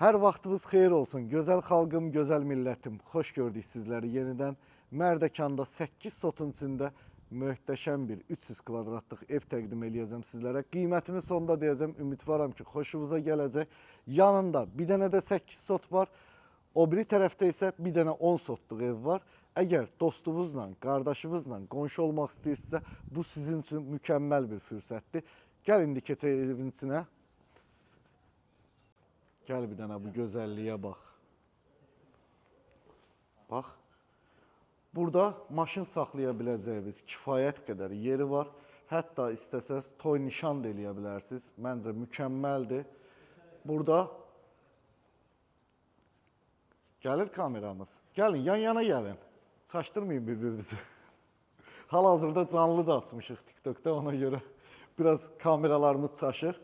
Hər vaxtınız xeyir olsun. Gözəl xalqım, gözəl millətim. Xoş gördük sizləri yenidən. Mərdəkanda 8 sotun içində möhtəşəm bir 300 kvadratlıq ev təqdim eləyəcəm sizlərə. Qiymətini sonda deyəcəm. Ümidvaram ki, xoşunuza gələcək. Yanında bir dənə də 8 sot var. O biri tərəfdə isə bir dənə 10 sotluq ev var. Əgər dostunuzla, qardaşınızla qonşu olmaq istəyirsinizsə, bu sizin üçün mükəmməl bir fürsətdir. Gəl indi keçək evin içinə. Gəl bir dənə bu gözəlliyə bax. Bax. Burada maşın saxlaya biləcəyiniz kifayət qədər yeri var. Hətta istəsəz toy nişan da eləyə bilərsiniz. Məncə mükəmməldir. Burada gəlir kameramız. Gəlin, yan-yana gəlin. Çaşdırmayın bir-birinizi. Hal-hazırda canlı da açmışıq TikTok'da, ona görə biraz kameralarımız çaşır.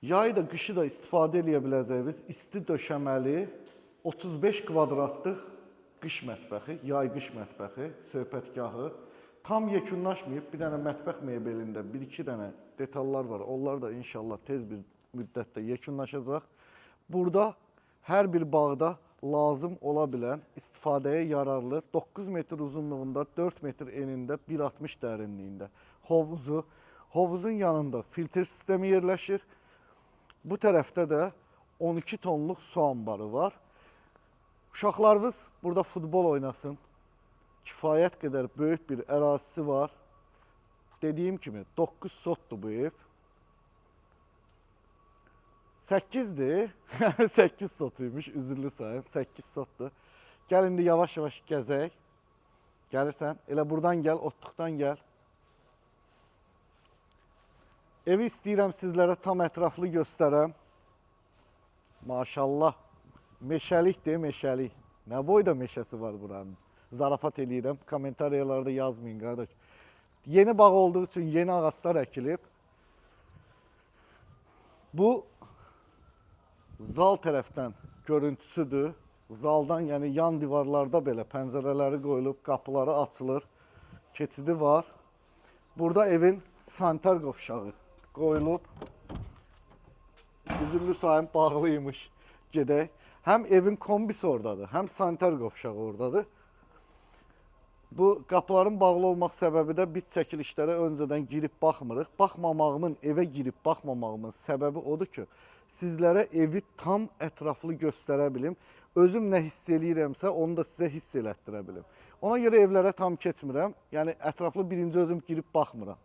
Yayı da, qışı da istifadə eləyə biləcəyiniz isti döşəməli 35 kvadratlıq qış mətbəxi, yay qış mətbəxi, söhbətgahı. Tam yekunlaşmayıb, bir dənə mətbəx mebelində 1-2 dənə detallar var. Onlar da inşallah tez bir müddətdə yekunlaşacaq. Burada hər bir bağda lazım ola bilən, istifadəyə yararlı 9 metr uzunluğunda, 4 metr enində, 1,60 dərinliyində hovuzu. Hovuzun yanında filtr sistemi yerləşir. Bu tərəfdə də 12 tonluq su ambarı var. Uşaqlarınız burada futbol oynasın. Kifayət qədər böyük bir ərazisi var. Dediyim kimi 9 sotdur bu ev. 8'dir. 8 sotuymuş, üzürlü sayım. 8 sotdur. Gəl indi yavaş-yavaş gəzək. Gəlirsən, elə buradan gəl, otluqdan gəl. Evi istəyirəm sizlərə tam ətraflı göstərəm. Maşallah, meşəlikdir, meşəlik. Nə boyda meşəsi var buranın. Zarafat eləyirəm, kommentariyalarda yazmayın qardaş. Yeni bağ olduğu üçün yeni ağaçlar əkilib. Bu zal tərəfdən görüntüsüdür. Zaldan, yəni yan divarlarda belə pəncərələri qoyulub, qapıları açılır. Keçidi var. Burada evin sanitar qovşağı qoyulub. Üzürlü sayım bağlıymış. Gedək. Həm evin kombisi oradadır, həm sanitar qovşağı oradadır. Bu qapıların bağlı olmaq səbəbi də biz çəkilişlərə öncədən girib baxmırıq. Baxmamağımın, evə girib baxmamağımın səbəbi odur ki, sizlərə evi tam ətraflı göstərə bilim. Özüm nə hiss eləyirəmsə, onu da sizə hiss elətdirə bilim. Ona görə evlərə tam keçmirəm. Yəni ətraflı birinci özüm girib baxmıram.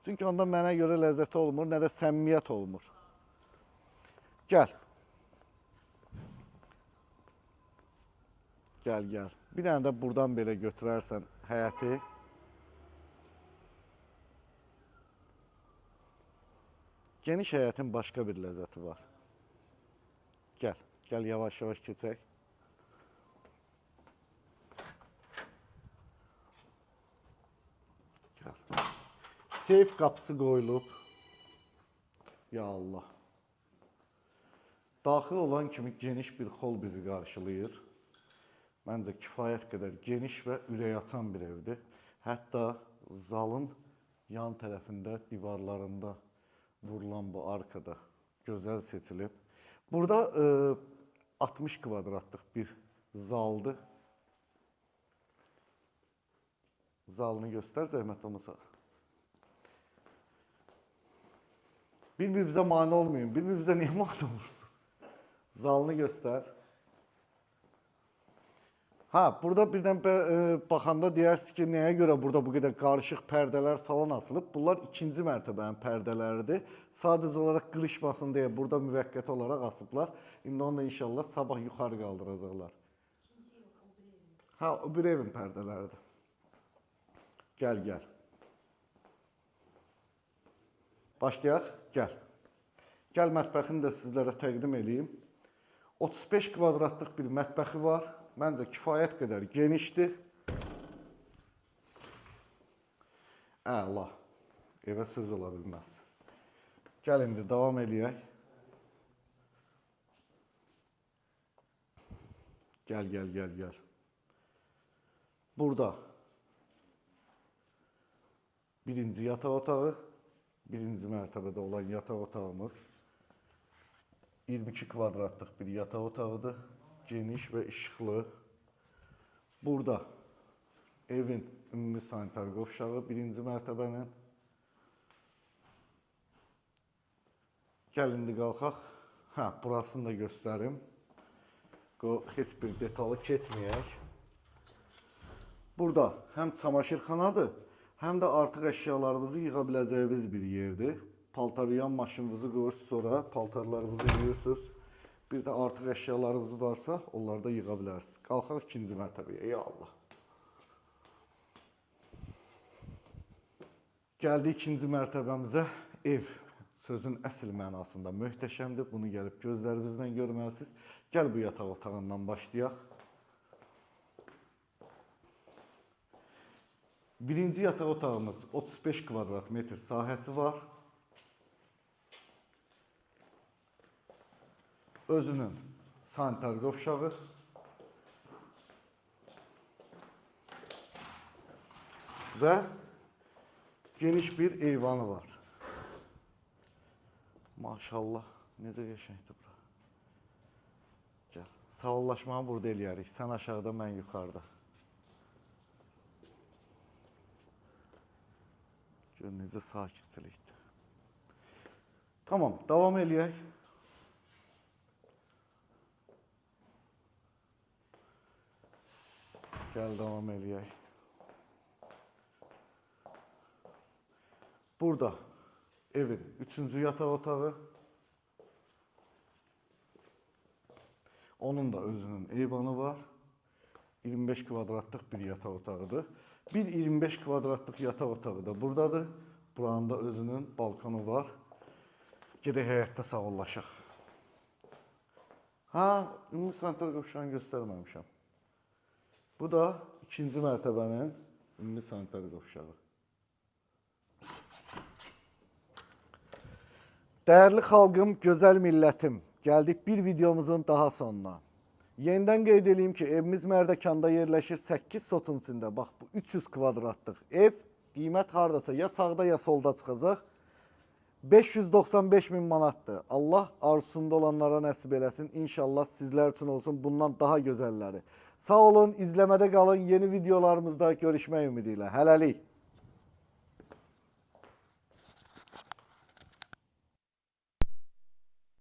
Çünki onda mənə görə ləzzəti olmur, nə də səmimiyyət olmur. Gəl. Gəl, gəl. Bir dənə də buradan belə götürərsən həyəti. Geniş həyətin başqa bir ləzzəti var. Gəl, gəl yavaş-yavaş keçək. Gəl. Seyf qapısı qoyulub. Ya Allah. Daxil olan kimi geniş bir hol bizi qarşılayır. Məncə kifayət qədər geniş və ürək açan bir evdir. Hətta zalın yan tərəfində, divarlarında vurulan bu arkada gözəl seçilib. Burada 60 kvadratlıq bir zaldır. Zalını göstər, zəhmət olmasa. Bir-birinizə mane olmayın. Bir-birinizə niyə mane olursunuz? Zalını göstər. Ha, burada birdən baxanda deyirsiniz ki, nəyə görə burada bu qədər qarışıq pərdələr falan asılıb? Bunlar ikinci mərtəbənin pərdələridir. Sadəcə olaraq qırışmasın deyə burada müvəqqəti olaraq asıblar. İndi onu da inşallah sabah yuxarı qaldıracaqlar. Ha, o bir evin pərdələridir. Gəl, gəl. Başlayaq, gəl. Gəl mətbəxini də sizlərə təqdim edeyim. 35 kvadratlıq bir mətbəxi var. Məncə kifayət qədər genişdir. Əla. Evə söz ola bilməz. Gəl indi davam eləyək. Gəl, gəl, gəl, gəl. Burada birinci yataq otağı, birinci mərtəbədə olan yataq otağımız. 22 kvadratlıq bir yataq otağıdır. Geniş və işıqlı. Burada evin ümumi sanitar qovşağı birinci mərtəbənin. Gəlin indi qalxaq. Burasını da göstərim. Heç bir detalı keçməyək. Burada həm çamaşırxanadır, həm də artıq əşyalarınızı yığa biləcəyiniz bir yerdir. Paltarlayan maşınınızı qoyursunuz, sonra paltarlarınızı yığırsınız. Bir də artıq əşyalarınız varsa, onları da yığa bilərsiniz. Qalxaq ikinci mərtəbəyə, ya Allah. Gəldik ikinci mərtəbəmizə. Ev sözün əsl mənasında möhtəşəmdir. Bunu gəlib gözlərinizlə görməlisiniz. Gəl bu yataq otağından başlayaq. Birinci yataq otağımız 35 kvadrat metr sahəsi var. Özünün sanitar qovşağı. Və geniş bir eyvanı var. Maşallah, necə qəşəngdir bura. Gəl, sağollaşmanı burada eləyərik. Sən aşağıda, mən yuxarıda. Gör, necə sakitçilikdir. Tamam, davam eləyək. Gəl, davam eləyək. Burada evin üçüncü yataq otağı. Onun da özünün eyvanı var. 25 kvadratlıq bir yataq otağıdır. Bir 25 kvadratlıq yataq otağı da buradadır. Buranın da özünün balkonu var. Gedək həyətdə sağollaşaq. Ümumi sanitar qovşağını göstərməmişəm. Bu da ikinci mərtəbənin ümumi sanitar qovşağı. Dəyərli xalqım, gözəl millətim, gəldik bir videomuzun daha sonuna. Yenidən qeyd edeyim ki, evimiz Mərdəkanda yerləşir 8 sotun içində. Bax, bu 300 kvadratlıq ev, qiymət haradasa ya sağda ya solda çıxacaq. 595 min manatdır. Allah arzusunda olanlara nəsib eləsin. İnşallah sizlər üçün olsun bundan daha gözəlləri. Sağ olun, izləmədə qalın. Yeni videolarımızda görüşmək ümidi ilə. Hələlik.